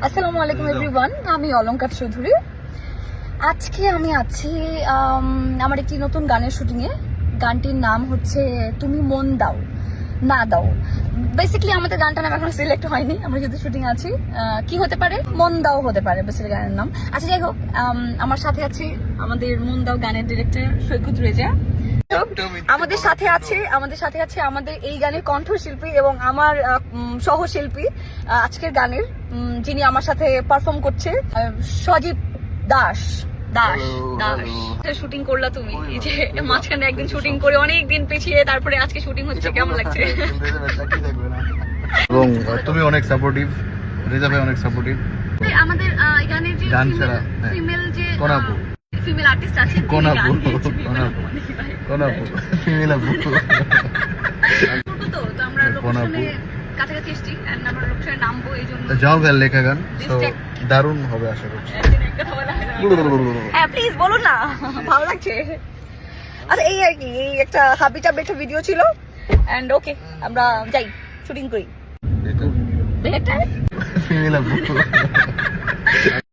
আসসালামু আলাইকুম এভরিওয়ান, আমি অলংকার চৌধুরী। আজকে আমি আছি আমার একটি নতুন গানের শুটিং এ। গানটির নাম হচ্ছে তুমি মন দাও না দাও। বেসিক্যালি আমাদের গানটার নাম এখনো সিলেক্ট হয়নি, আমরা যেহেতু শুটিং আছি। কি হতে পারে, মন দাও হতে পারে বেসিক্যালি গানের নাম। আচ্ছা যাই হোক, আমার সাথে আছে আমাদের মন দাও গানের ডিরেক্টর সৈকত রেজা। আমাদের সাথে আছে আমাদের এই গানের কণ্ঠশিল্পী এবং আমার সহশিল্পী আজকের গানের, যিনি আমার সাথে পারফর্ম করছে, সজীব দাস। শুটিং করলা তুমি, এই যে মাঝখানে একদিন শুটিং করে অনেক দিন পিছিয়ে তারপরে আজকে শুটিং হচ্ছে, কেমন লাগছে? এবং তুমি অনেক সাপোর্টিভ, রেজা ভাই অনেক সাপোর্টিভ। আমাদের এই গানের যে ফিমেল যে ফিমেল আর্টিস্ট আছে, কোনাপু ফিমেল আপু তো আমরা লোকেশনে কাছাকাছি এসেছি এন্ড আমরা লোকেশনে নামবো, এই জন্য যাও গান লেখা গান তো দারুণ হবে আশা করছি। হ্যাঁ প্লিজ বলুন না, ভালো লাগছে। আচ্ছা এই আর কি, এই একটা হাবি চাবি একটা ভিডিও ছিল এন্ড ওকে আমরা যাই শুটিং করি। ফিমেল আপু